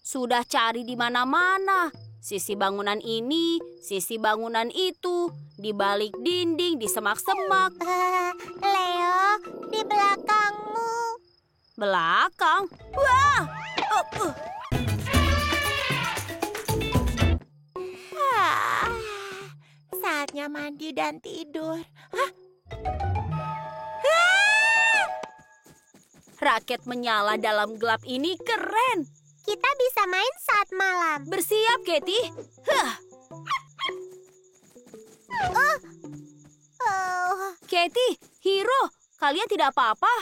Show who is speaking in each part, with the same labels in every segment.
Speaker 1: Sudah cari di mana-mana. Sisi bangunan ini, sisi bangunan itu, di balik dinding, di semak-semak.
Speaker 2: Leo, di belakangmu.
Speaker 1: Belakang? Wah!
Speaker 2: Saatnya mandi dan tidur.
Speaker 1: Raket menyala dalam gelap ini keren.
Speaker 2: Kita bisa main saat malam.
Speaker 1: Bersiap, Katie. Katie, Hiro, kalian tidak apa-apa?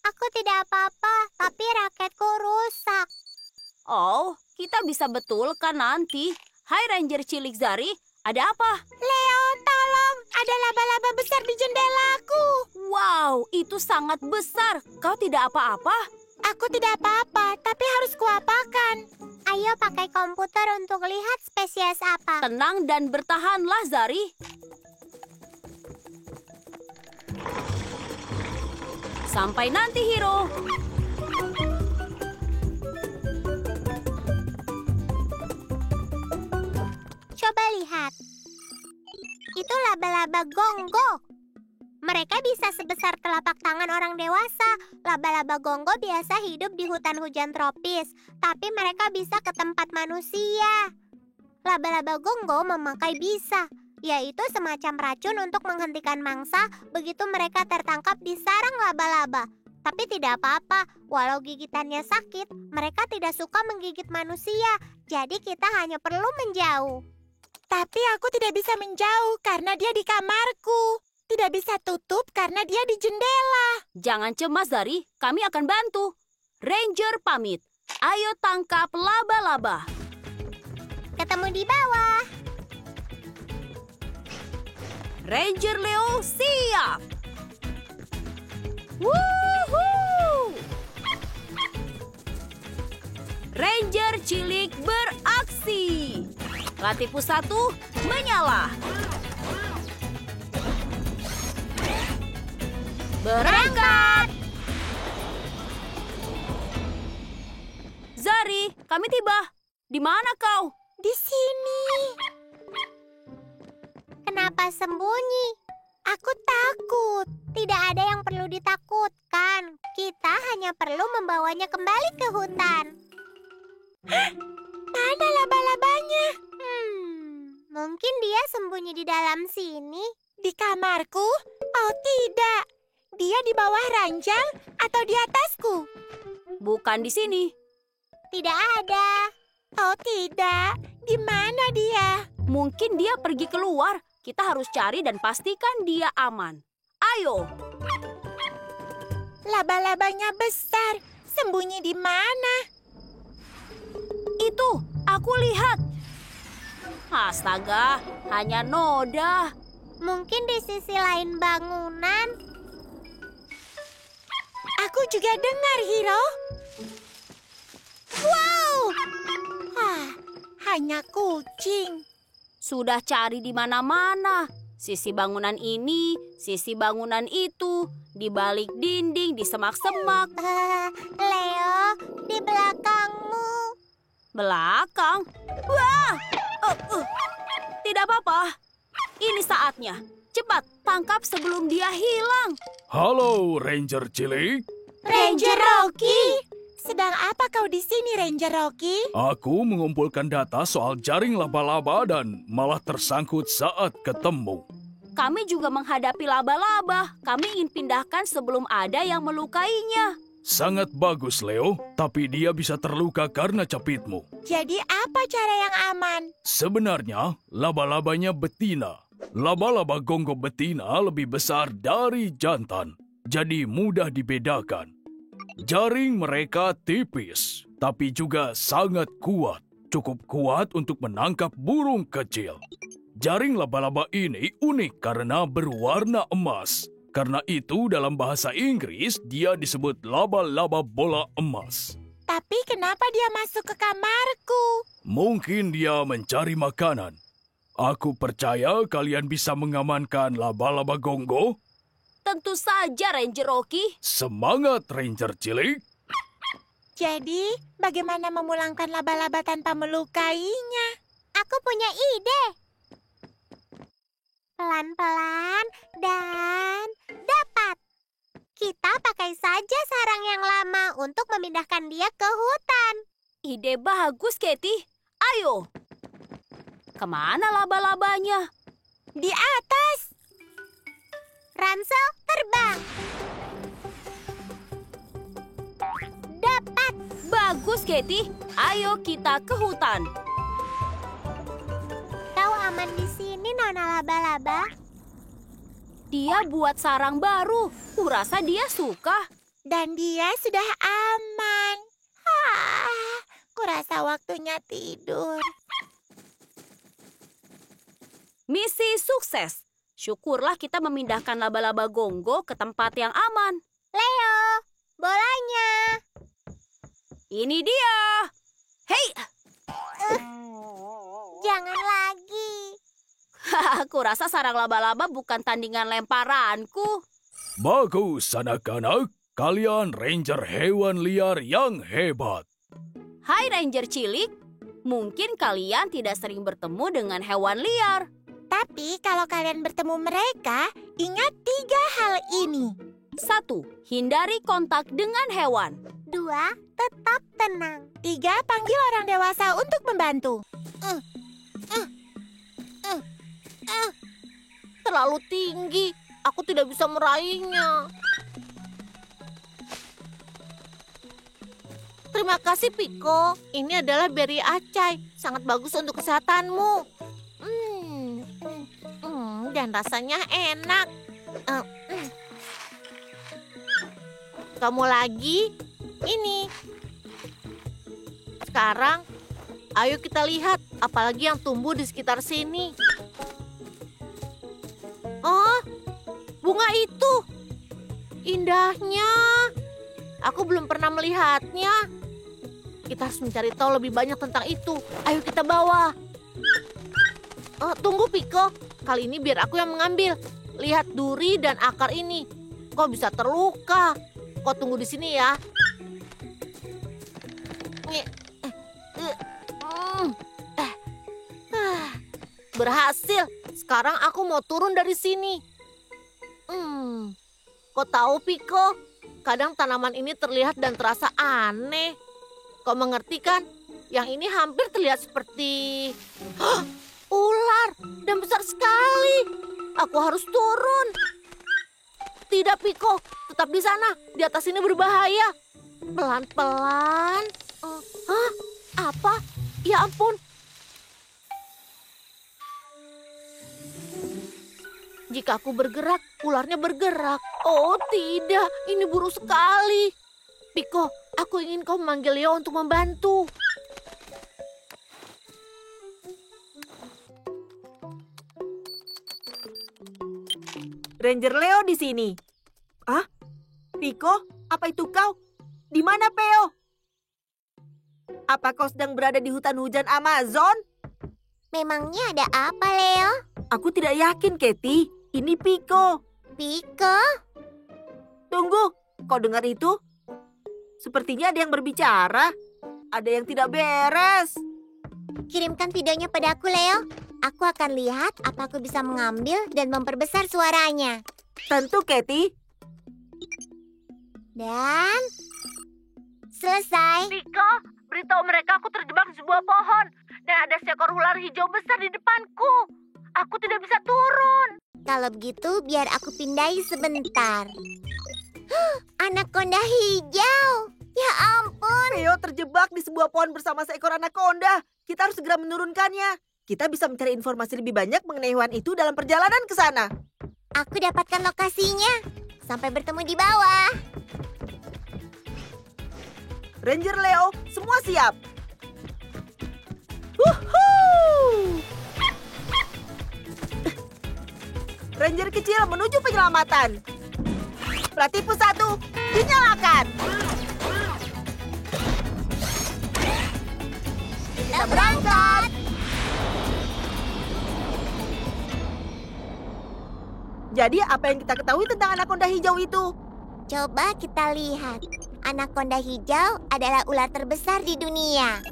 Speaker 2: Aku tidak apa-apa, tapi raketku rusak.
Speaker 1: Oh, kita bisa betulkan nanti. Hai Ranger Cilik Zari, ada apa?
Speaker 2: Leo, tolong. Ada laba-laba besar di jendelaku.
Speaker 1: Wow, itu sangat besar. Kau tidak apa-apa?
Speaker 2: Aku tidak apa-apa, tapi harus kuapakan. Ayo pakai komputer untuk lihat spesies apa.
Speaker 1: Tenang dan bertahanlah, Zari. Sampai nanti, Hiro.
Speaker 2: Coba lihat. Itu laba-laba gonggo. Mereka bisa sebesar telapak tangan orang dewasa. Laba-laba gonggo biasa hidup di hutan hujan tropis, tapi mereka bisa ke tempat manusia. Laba-laba gonggo memakai bisa, yaitu semacam racun untuk menghentikan mangsa begitu mereka tertangkap di sarang laba-laba. Tapi tidak apa-apa, walau gigitannya sakit, mereka tidak suka menggigit manusia, jadi kita hanya perlu menjauh. Tapi aku tidak bisa menjauh karena dia di kamarku. Tidak bisa tutup karena dia di jendela.
Speaker 1: Jangan cemas, Zari. Kami akan bantu. Ranger pamit. Ayo tangkap laba-laba.
Speaker 2: Ketemu di bawah.
Speaker 1: Ranger Leo siap. Woohoo! Ranger Cilik beraksi. Latifu 1 menyala. Berangkat! Zari, kami tiba. Di mana kau?
Speaker 2: Di sini. Kenapa sembunyi? Aku takut. Tidak ada yang perlu ditakutkan. Kita hanya perlu membawanya kembali ke hutan. Mana laba-labanya? Mungkin dia sembunyi di dalam sini. Di kamarku? Oh tidak. Dia di bawah ranjang atau di atasku?
Speaker 1: Bukan di sini.
Speaker 2: Tidak ada. Oh tidak. Di mana dia?
Speaker 1: Mungkin dia pergi keluar. Kita harus cari dan pastikan dia aman. Ayo.
Speaker 2: Laba-labanya besar. Sembunyi di mana?
Speaker 1: Itu, aku lihat. Astaga, hanya noda.
Speaker 2: Mungkin di sisi lain bangunan. Aku juga dengar, Hiro. Wow! Hanya kucing.
Speaker 1: Sudah cari di mana-mana. Sisi bangunan ini, sisi bangunan itu, di balik dinding, di semak-semak.
Speaker 2: Leo, di belakangmu.
Speaker 1: Belakang? Wah! Tidak apa-apa. Ini saatnya. Cepat, tangkap sebelum dia hilang.
Speaker 3: Halo, Ranger Cilik.
Speaker 2: Ranger Rocky. Sedang apa kau di sini, Ranger Rocky?
Speaker 3: Aku mengumpulkan data soal jaring laba-laba dan malah tersangkut saat ketemu.
Speaker 1: Kami juga menghadapi laba-laba. Kami ingin pindahkan sebelum ada yang melukainya.
Speaker 3: Sangat bagus, Leo. Tapi dia bisa terluka karena capitmu.
Speaker 2: Jadi apa cara yang aman?
Speaker 3: Sebenarnya, laba-labanya betina. Laba-laba gonggo betina lebih besar dari jantan. Jadi mudah dibedakan. Jaring mereka tipis, tapi juga sangat kuat. Cukup kuat untuk menangkap burung kecil. Jaring laba-laba ini unik karena berwarna emas. Karena itu dalam bahasa Inggris dia disebut laba-laba bola emas.
Speaker 2: Tapi kenapa dia masuk ke kamarku?
Speaker 3: Mungkin dia mencari makanan. Aku percaya kalian bisa mengamankan laba-laba gonggo.
Speaker 1: Tentu saja, Ranger Rocky.
Speaker 3: Semangat, Ranger Cilik.
Speaker 4: Jadi, bagaimana memulangkan laba-laba tanpa melukainya?
Speaker 2: Aku punya ide. Pelan-pelan dan dapat. Kita pakai saja sarang yang lama untuk memindahkan dia ke hutan.
Speaker 1: Ide bagus, Katie. Ayo. Kemana laba-labanya?
Speaker 4: Di atas!
Speaker 2: Ransel, terbang. Dapat.
Speaker 1: Bagus, Katie. Ayo kita ke hutan.
Speaker 2: Kau aman di sini, Nona Laba-laba?
Speaker 1: Dia buat sarang baru. Kurasa dia suka.
Speaker 4: Dan dia sudah aman. Kurasa waktunya tidur.
Speaker 1: Misi sukses. Syukurlah kita memindahkan laba-laba Gonggo ke tempat yang aman.
Speaker 2: Leo, bolanya.
Speaker 1: Ini dia. Hei,
Speaker 2: Jangan lagi.
Speaker 1: aku rasa sarang laba-laba bukan tandingan lemparanku.
Speaker 3: Bagus anak-anak, kalian ranger hewan liar yang hebat.
Speaker 1: Hai Ranger Cilik, mungkin kalian tidak sering bertemu dengan hewan liar.
Speaker 4: Tapi kalau kalian bertemu mereka, ingat 3 hal ini.
Speaker 1: 1. Hindari kontak dengan hewan.
Speaker 2: 2, tetap tenang.
Speaker 4: 3, panggil orang dewasa untuk membantu.
Speaker 1: Terlalu tinggi, aku tidak bisa meraihnya. Terima kasih, Piko. Ini adalah beri acai. Sangat bagus untuk kesehatanmu. Dan rasanya enak. Kamu lagi? Ini. Sekarang, ayo kita lihat apalagi yang tumbuh di sekitar sini. Oh, bunga itu. Indahnya. Aku belum pernah melihatnya. Kita harus mencari tahu lebih banyak tentang itu. Ayo kita bawa. Tunggu, Piko. Kali ini biar aku yang mengambil. Lihat duri dan akar ini. Kau bisa terluka. Kau tunggu di sini ya. Berhasil. Sekarang aku mau turun dari sini. Kau tahu, Piko? Kadang tanaman ini terlihat dan terasa aneh. Kau mengerti kan? Yang ini hampir terlihat seperti ular dan besar sekali. Aku harus turun. Tidak, Piko. Tetap di sana. Di atas ini berbahaya. Pelan-pelan. Apa? Ya ampun. Jika aku bergerak, ularnya bergerak. Oh tidak, ini buruk sekali. Piko, aku ingin kau memanggil Leo untuk membantu.
Speaker 5: Ranger Leo di sini. Ah, Piko, apa itu kau? Di mana Peo? Apa kau sedang berada di hutan hujan Amazon?
Speaker 2: Memangnya ada apa, Leo?
Speaker 5: Aku tidak yakin, Katie. Ini Piko.
Speaker 2: Piko?
Speaker 5: Tunggu, kau dengar itu? Sepertinya ada yang berbicara. Ada yang tidak beres.
Speaker 2: Kirimkan videonya padaku, Leo. Aku akan lihat apa aku bisa mengambil dan memperbesar suaranya.
Speaker 5: Tentu, Katie.
Speaker 2: Dan selesai.
Speaker 1: Piko, beritahu mereka aku terjebak di sebuah pohon. Dan ada seekor ular hijau besar di depanku. Aku tidak bisa turun.
Speaker 2: Kalau begitu, biar aku pindahi sebentar. Anaconda hijau. Ya ampun.
Speaker 5: Peo terjebak di sebuah pohon bersama seekor anaconda. Kita harus segera menurunkannya. Kita bisa mencari informasi lebih banyak mengenai hewan itu dalam perjalanan ke sana.
Speaker 2: Aku dapatkan lokasinya. Sampai bertemu di bawah.
Speaker 5: Ranger Leo, semua siap. Wuhuu! Ranger kecil menuju penyelamatan. Platypus 1, dinyalakan.
Speaker 2: Kita berangkat.
Speaker 5: Jadi apa yang kita ketahui tentang anaconda hijau itu?
Speaker 2: Coba kita lihat. Anaconda hijau adalah ular terbesar di dunia.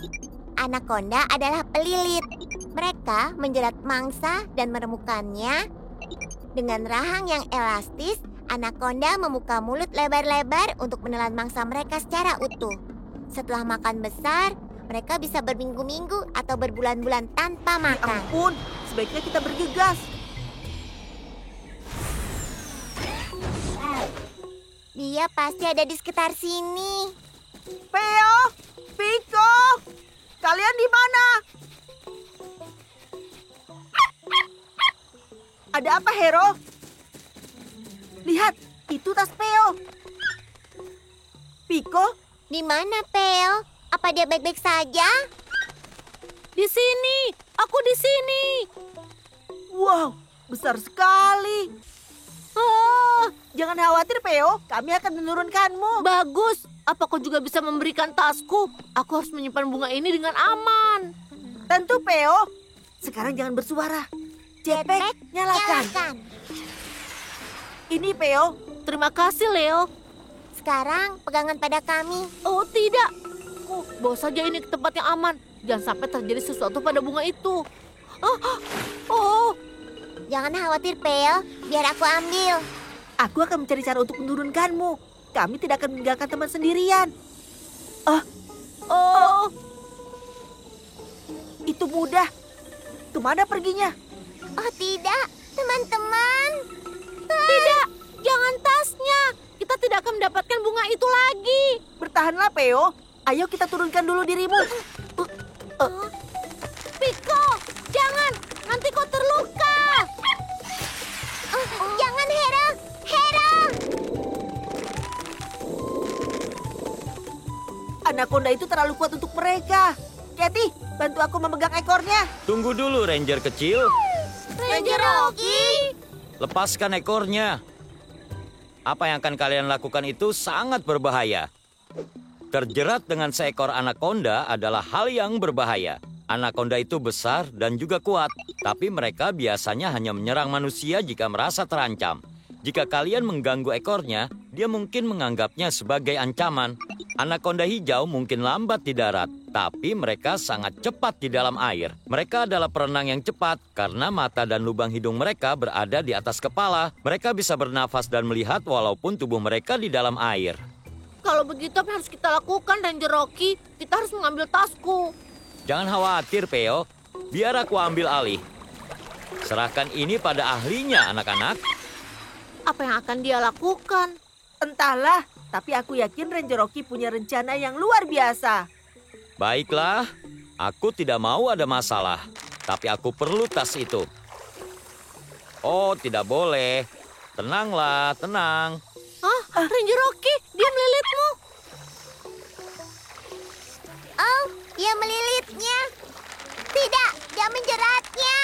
Speaker 2: Anaconda adalah pelilit. Mereka menjerat mangsa dan meremukannya. Dengan rahang yang elastis, anaconda membuka mulut lebar-lebar untuk menelan mangsa mereka secara utuh. Setelah makan besar, mereka bisa berminggu-minggu atau berbulan-bulan tanpa makan.
Speaker 5: Ampun, sebaiknya kita bergegas.
Speaker 2: Dia pasti ada di sekitar sini.
Speaker 5: Peo, Piko, kalian di mana? Ada apa, Hero? Lihat, itu tas Peo. Piko,
Speaker 2: Di mana, Peo? Apa dia baik-baik saja?
Speaker 1: Di sini, aku di sini.
Speaker 5: wow, besar sekali. Jangan khawatir, Peo. Kami akan menurunkanmu.
Speaker 1: Bagus. Apa kau juga bisa memberikan tasku? Aku harus menyimpan bunga ini dengan aman.
Speaker 5: Tentu, Peo. Sekarang jangan bersuara. Jetpack, nyalakan. Ini, Peo.
Speaker 1: Terima kasih, Leo.
Speaker 2: Sekarang pegangan pada kami.
Speaker 1: Oh, tidak. Bawa saja ini ke tempat yang aman. Jangan sampai terjadi sesuatu pada bunga itu. Oh,
Speaker 2: Jangan khawatir, Peo. Biar aku ambil.
Speaker 5: Aku akan mencari cara untuk menurunkanmu. Kami tidak akan meninggalkan teman sendirian.
Speaker 1: oh.
Speaker 5: Itu mudah. Kemana perginya?
Speaker 2: Oh tidak, teman-teman.
Speaker 1: Tidak, jangan tasnya. Kita tidak akan mendapatkan bunga itu lagi.
Speaker 5: Bertahanlah, Peo. Ayo kita turunkan dulu dirimu.
Speaker 1: Piko, jangan. Nanti kau terluka.
Speaker 2: Jangan, Hera. Hera!
Speaker 5: Anaconda itu terlalu kuat untuk mereka. Katy, bantu aku memegang ekornya.
Speaker 6: Tunggu dulu, Ranger kecil.
Speaker 2: Ranger Rocky!
Speaker 6: Lepaskan ekornya. Apa yang akan kalian lakukan itu sangat berbahaya. Terjerat dengan seekor anaconda adalah hal yang berbahaya. Anaconda itu besar dan juga kuat, tapi mereka biasanya hanya menyerang manusia jika merasa terancam. Jika kalian mengganggu ekornya, dia mungkin menganggapnya sebagai ancaman. Anaconda hijau mungkin lambat di darat, tapi mereka sangat cepat di dalam air. Mereka adalah perenang yang cepat karena mata dan lubang hidung mereka berada di atas kepala. Mereka bisa bernafas dan melihat walaupun tubuh mereka di dalam air.
Speaker 1: Kalau begitu apa yang harus kita lakukan, Ranger Rocky? Kita harus mengambil tasku.
Speaker 6: Jangan khawatir, Peo. Biar aku ambil alih. Serahkan ini pada ahlinya, anak-anak.
Speaker 1: Apa yang akan dia lakukan?
Speaker 5: Entahlah, tapi aku yakin Ranger Rocky punya rencana yang luar biasa.
Speaker 6: Baiklah, aku tidak mau ada masalah. Tapi aku perlu tas itu. Oh, tidak boleh. Tenanglah, tenang.
Speaker 1: Hah? Ranger Rocky, dia melilitmu.
Speaker 2: Oh, dia melilitnya. Tidak, dia menjeratnya.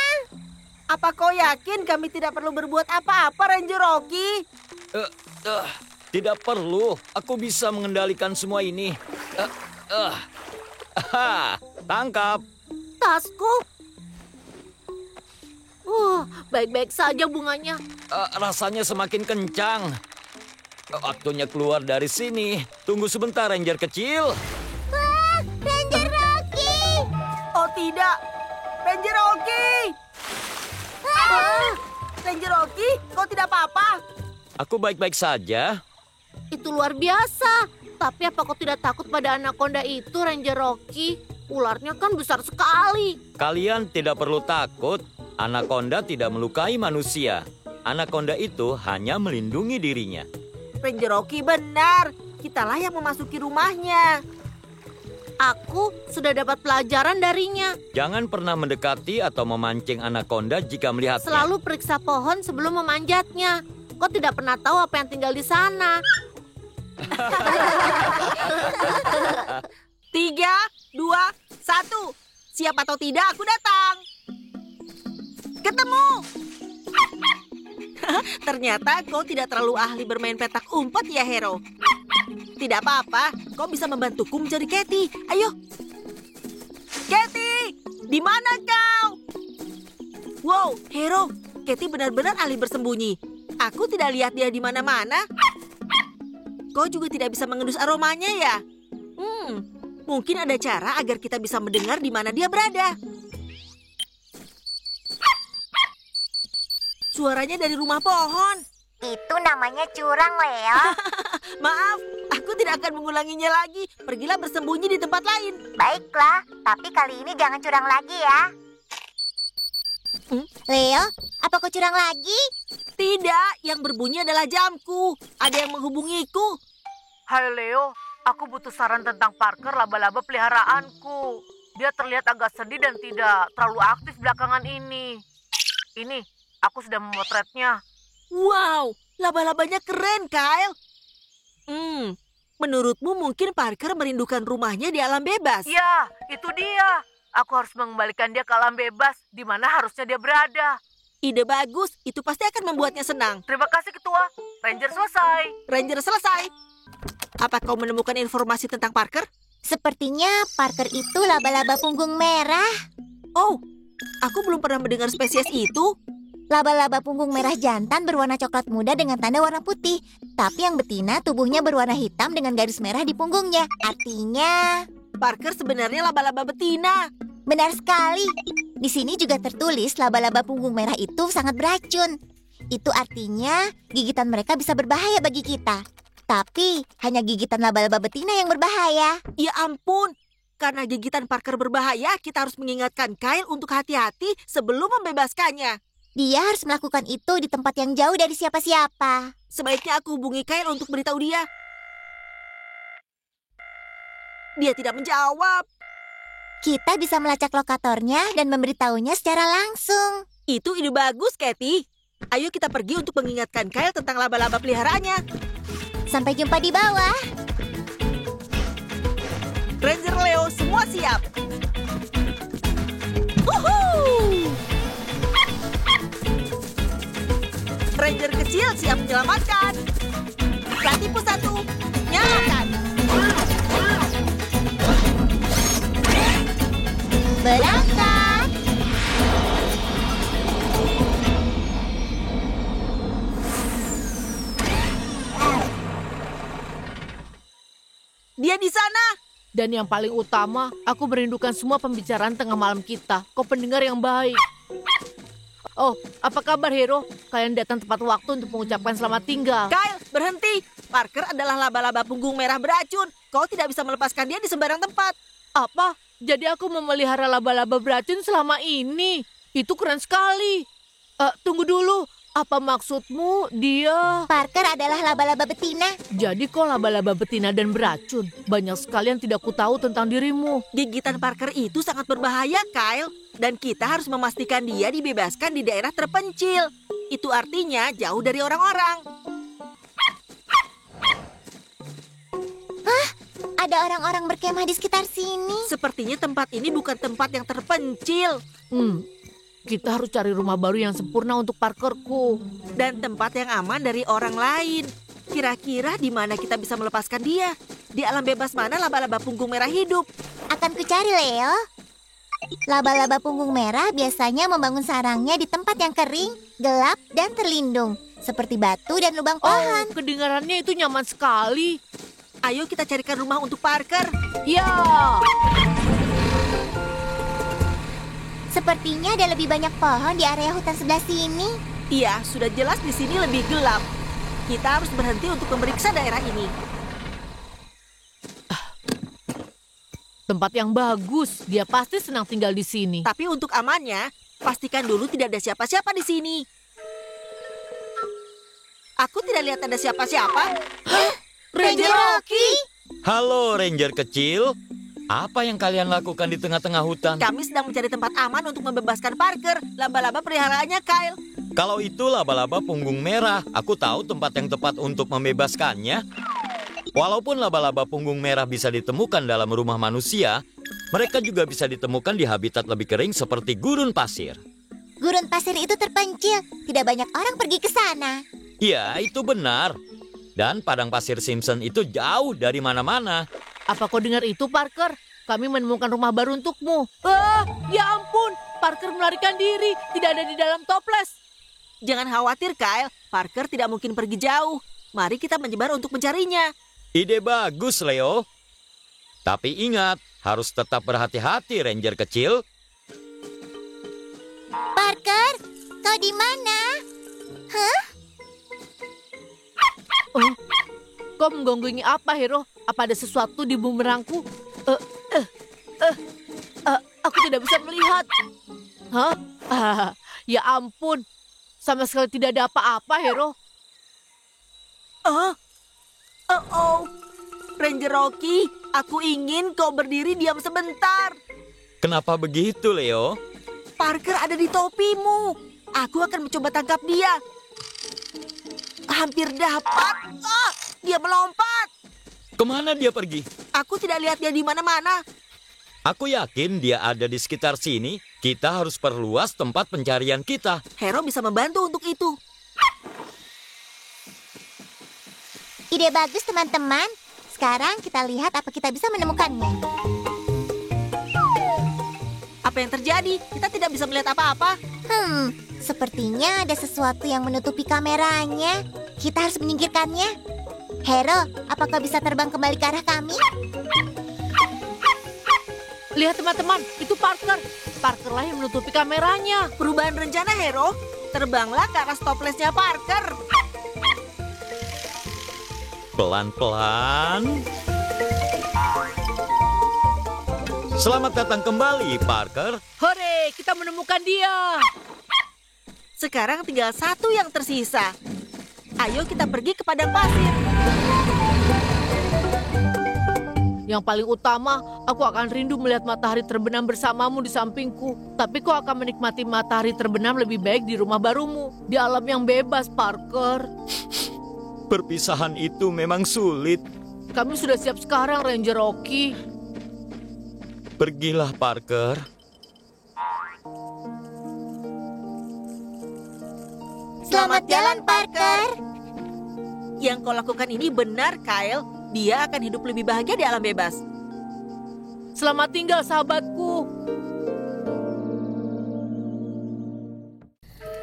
Speaker 5: Apa kau yakin kami tidak perlu berbuat apa-apa, Ranger Rocky?
Speaker 6: Tidak perlu, aku bisa mengendalikan semua ini. Tangkap.
Speaker 1: Tasku. Baik-baik saja bunganya.
Speaker 6: Rasanya semakin kencang. Waktunya keluar dari sini. Tunggu sebentar, Ranger kecil.
Speaker 2: Ranger Rocky!
Speaker 5: Oh tidak, Ranger Rocky! Ranger Rocky, kau tidak apa-apa?
Speaker 6: Aku baik-baik saja.
Speaker 1: Itu luar biasa. Tapi apa kau tidak takut pada anaconda itu, Ranger Rocky? Ularnya kan besar sekali.
Speaker 6: Kalian tidak perlu takut. Anaconda tidak melukai manusia. Anaconda itu hanya melindungi dirinya.
Speaker 5: Ranger Rocky benar. Kitalah yang memasuki rumahnya.
Speaker 1: Aku sudah dapat pelajaran darinya.
Speaker 6: Jangan pernah mendekati atau memancing anaconda jika melihatnya.
Speaker 1: Selalu periksa pohon sebelum memanjatnya. Kau tidak pernah tahu apa yang tinggal di sana.
Speaker 5: 3, 2, 1. Siap atau tidak, aku datang. Ketemu. Ternyata kau tidak terlalu ahli bermain petak umpet ya, Hero. Tidak apa-apa, kau bisa membantuku mencari Katy. Ayo. Katy, di mana kau? Wow, Hero, Katy benar-benar ahli bersembunyi. Aku tidak lihat dia di mana-mana. Kau juga tidak bisa mengendus aromanya ya? Mungkin ada cara agar kita bisa mendengar di mana dia berada. Suaranya dari rumah pohon.
Speaker 2: Itu namanya curang, Leo.
Speaker 5: Maaf, aku tidak akan mengulanginya lagi. Pergilah bersembunyi di tempat lain.
Speaker 2: Baiklah, tapi kali ini jangan curang lagi ya. Leo, apa kau curang lagi?
Speaker 5: Tidak, yang berbunyi adalah jamku. Ada yang menghubungiku.
Speaker 1: Hai Leo, aku butuh saran tentang Parker laba-laba peliharaanku. Dia terlihat agak sedih dan tidak terlalu aktif belakangan ini. Ini, aku sudah memotretnya.
Speaker 5: Wow, laba-labanya keren, Kyle. Menurutmu mungkin Parker merindukan rumahnya di alam bebas?
Speaker 1: Ya, itu dia. Aku harus mengembalikan dia ke alam bebas, di mana harusnya dia berada.
Speaker 5: Ide bagus, itu pasti akan membuatnya senang.
Speaker 1: Terima kasih Ketua, Ranger selesai.
Speaker 5: Ranger selesai. Apa kau menemukan informasi tentang Parker?
Speaker 2: Sepertinya Parker itu laba-laba punggung merah.
Speaker 5: Oh, aku belum pernah mendengar spesies itu.
Speaker 2: Laba-laba punggung merah jantan berwarna coklat muda dengan tanda warna putih. Tapi yang betina tubuhnya berwarna hitam dengan garis merah di punggungnya. Artinya...
Speaker 5: Parker sebenarnya laba-laba betina.
Speaker 2: Benar sekali. Di sini juga tertulis laba-laba punggung merah itu sangat beracun. Itu artinya gigitan mereka bisa berbahaya bagi kita. Tapi hanya gigitan laba-laba betina yang berbahaya.
Speaker 5: Ya ampun, karena gigitan Parker berbahaya, kita harus mengingatkan Kyle untuk hati-hati sebelum membebaskannya.
Speaker 2: Dia harus melakukan itu di tempat yang jauh dari siapa-siapa.
Speaker 5: Sebaiknya aku hubungi Kyle untuk beritahu dia. Dia tidak menjawab.
Speaker 2: Kita bisa melacak lokatornya dan memberitahunya secara langsung.
Speaker 5: Itu ide bagus, Kathy. Ayo kita pergi untuk mengingatkan Kyle tentang laba-laba peliharaannya.
Speaker 2: Sampai jumpa di bawah.
Speaker 5: Ranger Leo, semua siap. Woohoo! Ranger kecil siap menyelamatkan. Tipu 1, nyalakan.
Speaker 2: Berangkat.
Speaker 5: Dia di sana.
Speaker 1: Dan yang paling utama, aku merindukan semua pembicaraan tengah malam kita. Kau pendengar yang baik. Oh, apa kabar Hero? Kalian datang tepat waktu untuk mengucapkan selamat tinggal.
Speaker 5: Kyle, berhenti. Parker adalah laba-laba punggung merah beracun. Kau tidak bisa melepaskan dia di sembarang tempat.
Speaker 1: Apa? Jadi aku memelihara laba-laba beracun selama ini? Itu keren sekali. Tunggu dulu. Apa maksudmu dia?
Speaker 2: Parker adalah laba-laba betina.
Speaker 1: Jadi kau laba-laba betina dan beracun. Banyak sekali yang tidak kutahu tentang dirimu.
Speaker 5: Gigitan Parker itu sangat berbahaya, Kyle. Dan kita harus memastikan dia dibebaskan di daerah terpencil. Itu artinya jauh dari orang-orang.
Speaker 2: Ada orang-orang berkemah di sekitar sini.
Speaker 5: Sepertinya tempat ini bukan tempat yang terpencil.
Speaker 1: Kita harus cari rumah baru yang sempurna untuk Parkerku.
Speaker 5: Dan tempat yang aman dari orang lain. Kira-kira di mana kita bisa melepaskan dia? Di alam bebas mana laba-laba punggung merah hidup?
Speaker 2: Akan kucari, Leo. Laba-laba punggung merah biasanya membangun sarangnya di tempat yang kering, gelap, dan terlindung. Seperti batu dan lubang pohon.
Speaker 1: Kedengarannya itu nyaman sekali.
Speaker 5: Ayo kita carikan rumah untuk Parker.
Speaker 1: Ya.
Speaker 2: Sepertinya ada lebih banyak pohon di area hutan sebelah sini.
Speaker 5: Iya, sudah jelas di sini lebih gelap. Kita harus berhenti untuk memeriksa daerah ini.
Speaker 1: Tempat yang bagus. Dia pasti senang tinggal di sini.
Speaker 5: Tapi untuk amannya, pastikan dulu tidak ada siapa-siapa di sini. Aku tidak lihat ada siapa-siapa.
Speaker 2: Ranger Rocky!
Speaker 6: Halo Ranger kecil. Apa yang kalian lakukan di tengah-tengah hutan?
Speaker 5: Kami sedang mencari tempat aman untuk membebaskan Parker, laba-laba peliharaannya Kyle.
Speaker 6: Kalau itu laba-laba punggung merah, aku tahu tempat yang tepat untuk membebaskannya. Walaupun laba-laba punggung merah bisa ditemukan dalam rumah manusia, mereka juga bisa ditemukan di habitat lebih kering seperti gurun pasir.
Speaker 2: Gurun pasir itu terpencil. Tidak banyak orang pergi ke sana.
Speaker 6: Ya, itu benar. Dan padang pasir Simpson itu jauh dari mana-mana.
Speaker 1: Apa kau dengar itu, Parker? Kami menemukan rumah baru untukmu. Ya ampun, Parker melarikan diri. Tidak ada di dalam toples.
Speaker 5: Jangan khawatir, Kyle. Parker tidak mungkin pergi jauh. Mari kita menyebar untuk mencarinya.
Speaker 6: Ide bagus, Leo. Tapi ingat, harus tetap berhati-hati, Ranger kecil.
Speaker 2: Parker, kau di mana?
Speaker 1: Kau menggonggongi apa, Hero? Apa ada sesuatu di bumerangku? Aku tidak bisa melihat. Hah? Ya ampun. Sama sekali tidak ada apa-apa, Hero.
Speaker 5: Ranger Rocky, aku ingin kau berdiri diam sebentar.
Speaker 6: Kenapa begitu, Leo?
Speaker 5: Parker ada di topimu. Aku akan mencoba tangkap dia. Hampir dapat. Dia melompat.
Speaker 6: Kemana dia pergi?
Speaker 5: Aku tidak lihat dia di mana-mana.
Speaker 6: Aku yakin dia ada di sekitar sini. Kita harus perluas tempat pencarian kita.
Speaker 5: Hero bisa membantu untuk itu.
Speaker 2: Ide bagus, teman-teman. Sekarang kita lihat apa kita bisa menemukannya.
Speaker 5: Apa yang terjadi? Kita tidak bisa melihat apa-apa.
Speaker 2: Sepertinya ada sesuatu yang menutupi kameranya. Kita harus menyingkirkannya. Hero, apakah bisa terbang kembali ke arah kami?
Speaker 1: Lihat teman-teman, itu Parker. Parkerlah yang menutupi kameranya.
Speaker 5: Perubahan rencana, Hero. Terbanglah ke arah stoplessnya Parker.
Speaker 6: Pelan-pelan. Selamat datang kembali, Parker.
Speaker 1: Hore, kita menemukan dia.
Speaker 5: Sekarang tinggal satu yang tersisa. Ayo kita pergi ke padang pasir.
Speaker 1: Yang paling utama, aku akan rindu melihat matahari terbenam bersamamu di sampingku. Tapi kau akan menikmati matahari terbenam lebih baik di rumah barumu. Di alam yang bebas, Parker.
Speaker 6: Perpisahan itu memang sulit.
Speaker 1: Kami sudah siap sekarang, Ranger Rocky.
Speaker 6: Pergilah, Parker.
Speaker 2: Selamat jalan, Parker.
Speaker 5: Yang kau lakukan ini benar, Kyle. Dia akan hidup lebih bahagia di alam bebas.
Speaker 1: Selamat tinggal, sahabatku.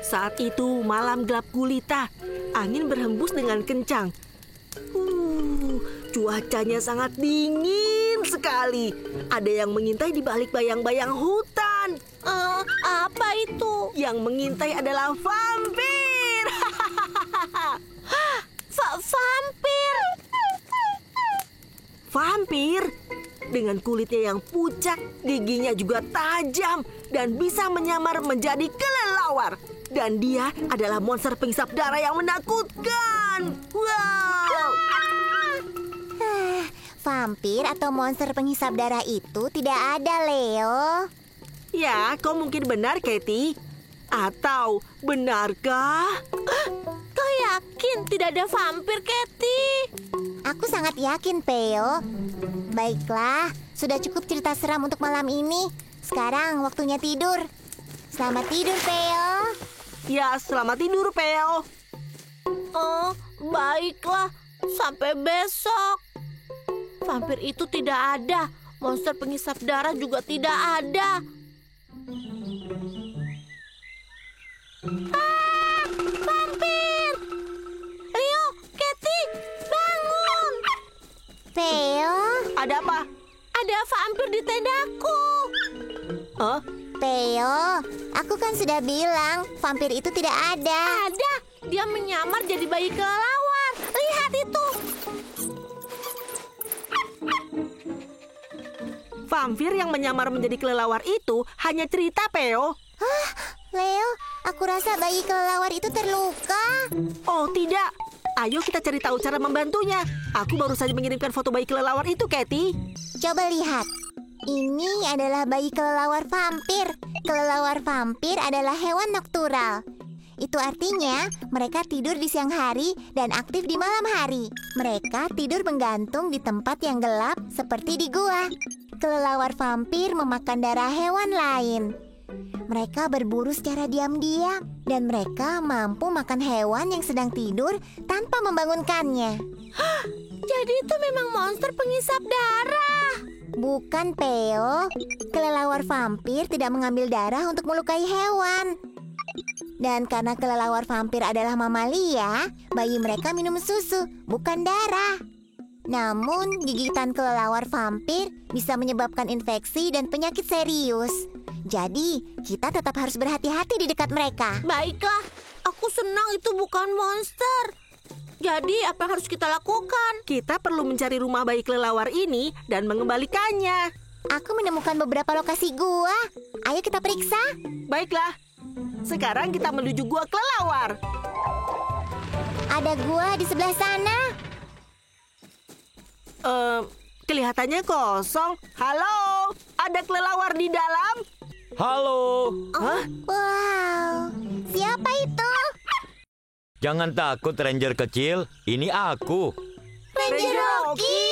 Speaker 5: Saat itu malam gelap gulita. Angin berhembus dengan kencang. Cuacanya sangat dingin sekali. Ada yang mengintai di balik bayang-bayang hutan.
Speaker 1: Apa itu?
Speaker 5: Yang mengintai adalah vampir.
Speaker 1: Vampir.
Speaker 5: Vampir dengan kulitnya yang pucat, giginya juga tajam dan bisa menyamar menjadi kelelawar. Dan dia adalah monster penghisap darah yang menakutkan. Wow!
Speaker 2: Vampir atau monster penghisap darah itu tidak ada, Leo.
Speaker 5: Ya, kau mungkin benar, Katie. Atau benarkah?
Speaker 1: Kau yakin tidak ada vampir, Katie?
Speaker 2: Aku sangat yakin, Peo. Baiklah, sudah cukup cerita seram untuk malam ini. Sekarang waktunya tidur. Selamat tidur, Peo.
Speaker 5: Ya, selamat tidur, Peo.
Speaker 1: Baiklah. Sampai besok. Vampir itu tidak ada. Monster penghisap darah juga tidak ada. Vampir! Leo, Katie, bangun!
Speaker 2: Peo,
Speaker 5: Ada apa?
Speaker 1: Ada vampir di tendaku.
Speaker 5: Hah?
Speaker 2: Peo, aku kan sudah bilang vampir itu tidak ada.
Speaker 1: Ada. Dia menyamar jadi bayi kelelawar. Lihat itu.
Speaker 5: Vampir yang menyamar menjadi kelelawar itu hanya cerita, Peo.
Speaker 2: Leo, aku rasa bayi kelelawar itu terluka.
Speaker 5: Oh, tidak. Ayo kita cari tahu cara membantunya. Aku baru saja mengirimkan foto bayi kelelawar itu, Katie.
Speaker 2: Coba lihat. Ini adalah bayi kelelawar vampir. Kelelawar vampir adalah hewan noktural. Itu artinya mereka tidur di siang hari dan aktif di malam hari. Mereka tidur menggantung di tempat yang gelap seperti di gua. Kelelawar vampir memakan darah hewan lain. Mereka berburu secara diam-diam dan mereka mampu makan hewan yang sedang tidur tanpa membangunkannya.
Speaker 1: Jadi itu memang monster penghisap darah.
Speaker 2: Bukan, Peo. Kelelawar vampir tidak mengambil darah untuk melukai hewan. Dan karena kelelawar vampir adalah mamalia, bayi mereka minum susu, bukan darah. Namun, gigitan kelelawar vampir bisa menyebabkan infeksi dan penyakit serius. Jadi, kita tetap harus berhati-hati di dekat mereka.
Speaker 1: Baiklah, aku senang itu bukan monster. Jadi, apa yang harus kita lakukan?
Speaker 5: Kita perlu mencari rumah bayi kelelawar ini dan mengembalikannya.
Speaker 2: Aku menemukan beberapa lokasi gua. Ayo kita periksa.
Speaker 5: Baiklah, sekarang kita menuju gua kelelawar.
Speaker 2: Ada gua di sebelah sana.
Speaker 5: Kelihatannya kosong. Halo, ada kelelawar di dalam?
Speaker 6: Halo,
Speaker 5: Hah?
Speaker 2: Wow, siapa itu?
Speaker 6: jangan takut Ranger kecil, ini aku.
Speaker 5: Ranger Rocky.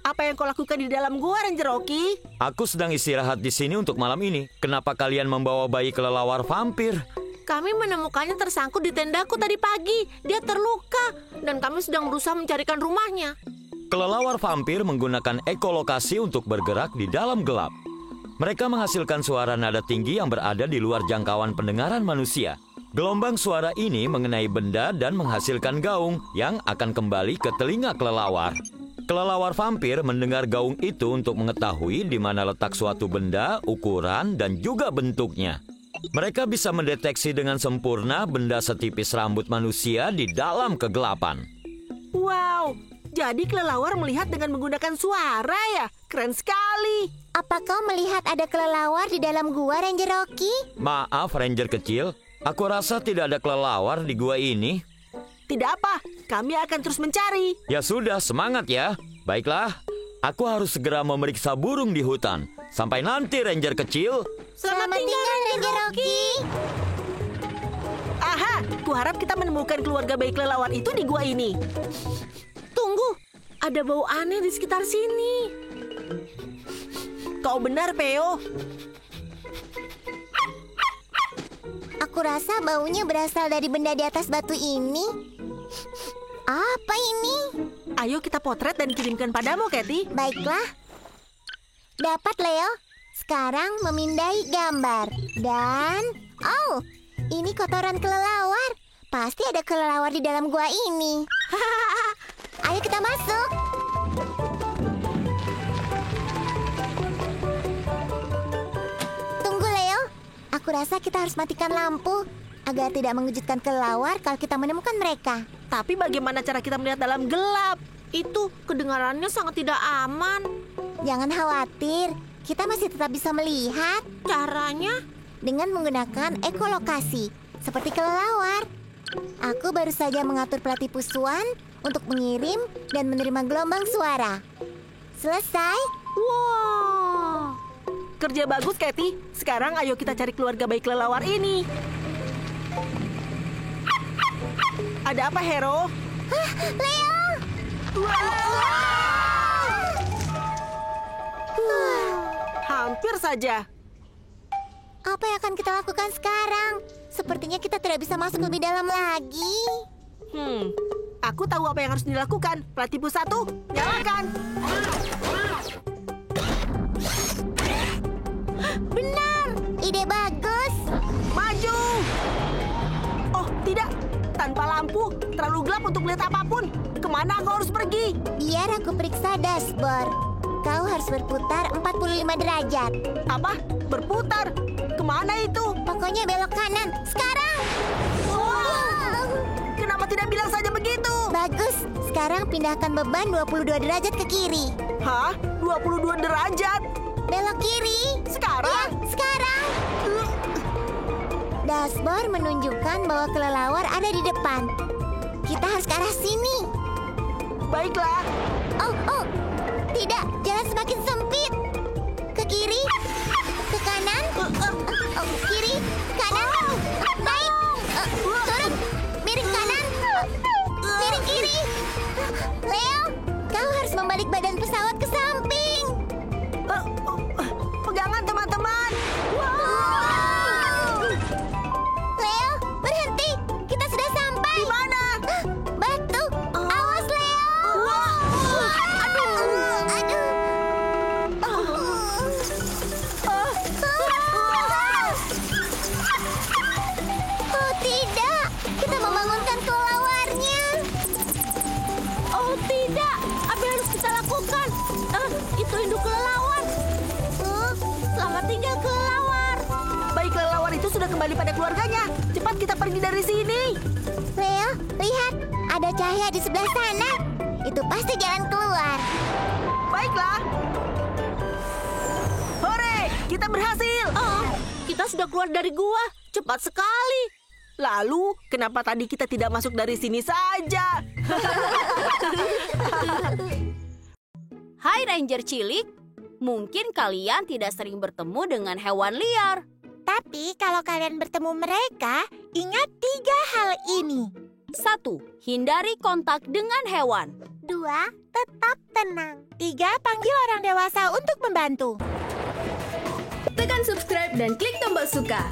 Speaker 5: Apa yang kau lakukan di dalam gua, Ranger Rocky?
Speaker 6: Aku sedang istirahat di sini untuk malam ini. Kenapa kalian membawa bayi kelelawar vampir?
Speaker 1: Kami menemukannya tersangkut di tendaku tadi pagi. Dia terluka dan kami sedang berusaha mencarikan rumahnya.
Speaker 6: Kelelawar vampir menggunakan ekolokasi untuk bergerak di dalam gelap. Mereka menghasilkan suara nada tinggi yang berada di luar jangkauan pendengaran manusia. Gelombang suara ini mengenai benda dan menghasilkan gaung yang akan kembali ke telinga kelelawar. Kelelawar vampir mendengar gaung itu untuk mengetahui di mana letak suatu benda, ukuran, dan juga bentuknya. Mereka bisa mendeteksi dengan sempurna benda setipis rambut manusia di dalam kegelapan.
Speaker 5: Wow, jadi kelelawar melihat dengan menggunakan suara ya? Keren sekali.
Speaker 2: Apa kau melihat ada kelelawar di dalam gua, Ranger Rocky?
Speaker 6: Maaf, Ranger kecil. Aku rasa tidak ada kelelawar di gua ini.
Speaker 5: Tidak apa, kami akan terus mencari.
Speaker 6: Ya sudah, semangat ya. Baiklah, aku harus segera memeriksa burung di hutan. Sampai nanti, Ranger kecil.
Speaker 2: Selamat tinggal, Ranger Rocky.
Speaker 5: Aha, kuharap kita menemukan keluarga bayi kelelawar itu di gua ini.
Speaker 1: Tunggu, ada bau aneh di sekitar sini.
Speaker 5: Kau benar, Peo.
Speaker 2: Aku rasa baunya berasal dari benda di atas batu ini. Apa ini?
Speaker 5: Ayo kita potret dan kirimkan padamu, Kathy.
Speaker 2: Baiklah. Dapat, Leo. Sekarang memindai gambar. Dan... Oh, ini kotoran kelelawar. Pasti ada kelelawar di dalam gua ini. Ayo kita masuk. Tunggu, Leo. Aku rasa kita harus matikan lampu agar tidak mengejutkan kelelawar kalau kita menemukan mereka.
Speaker 5: Tapi bagaimana cara kita melihat dalam gelap?
Speaker 1: Itu kedengarannya sangat tidak aman.
Speaker 2: Jangan khawatir, kita masih tetap bisa melihat
Speaker 1: Caranya?
Speaker 2: dengan menggunakan ekolokasi, seperti kelelawar. Aku baru saja mengatur pelatih Swan untuk mengirim dan menerima gelombang suara. Selesai.
Speaker 1: Wow.
Speaker 5: Kerja bagus, Kathy. Sekarang ayo kita cari keluarga bayi kelelawar ini. Ada apa, Hero?
Speaker 2: Leo!
Speaker 5: Hampir saja.
Speaker 2: Apa yang akan kita lakukan sekarang? Sepertinya kita tidak bisa masuk lebih dalam lagi.
Speaker 5: Aku tahu apa yang harus dilakukan. Platypus 1, nyalakan.
Speaker 2: Benar! Ide bagus!
Speaker 5: Maju! Oh, tidak. Tanpa lampu, terlalu gelap untuk melihat apapun. Kemana kau harus pergi?
Speaker 2: Biar aku periksa dashboard. Kau harus berputar 45 derajat.
Speaker 5: Apa? Berputar? Kemana itu?
Speaker 2: Pokoknya belok kanan. Sekarang! Wow.
Speaker 5: Kenapa tidak bilang saja begitu?
Speaker 2: Bagus. Sekarang pindahkan beban 22 derajat ke kiri.
Speaker 5: Hah? 22 derajat?
Speaker 2: Belok kiri.
Speaker 5: Sekarang?
Speaker 2: Ya, sekarang. Dashboard menunjukkan bahwa kelelawar ada di depan. Kita harus ke arah sini.
Speaker 5: Baiklah.
Speaker 2: Oh. Tidak, jalan semakin sempit. Ke kiri. Ke kanan. Kiri. Kanan. Naik. Turun. Miring kanan. Miring kiri. Leo, kau harus membalik badan pesawat ke samping.
Speaker 5: Pegangan, teman-teman.
Speaker 2: Leo, berhenti. Kita sudah sampai.
Speaker 5: Di mana?
Speaker 2: Batu. Awas, Leo. Aduh.
Speaker 5: sudah kembali pada keluarganya. Cepat kita pergi dari sini.
Speaker 2: Leo, lihat, ada cahaya di sebelah sana. Itu pasti jalan keluar.
Speaker 5: Baiklah. Hore, kita berhasil.
Speaker 1: Kita sudah keluar dari gua. Cepat sekali.
Speaker 5: Lalu, kenapa tadi kita tidak masuk dari sini saja?
Speaker 7: Hai Ranger Cilik, mungkin kalian tidak sering bertemu dengan hewan liar.
Speaker 4: Tapi kalau kalian bertemu mereka, ingat 3 hal ini.
Speaker 7: 1. Hindari kontak dengan hewan.
Speaker 2: 2. Tetap tenang.
Speaker 4: 3. Panggil orang dewasa untuk membantu.
Speaker 7: Tekan subscribe dan klik tombol suka.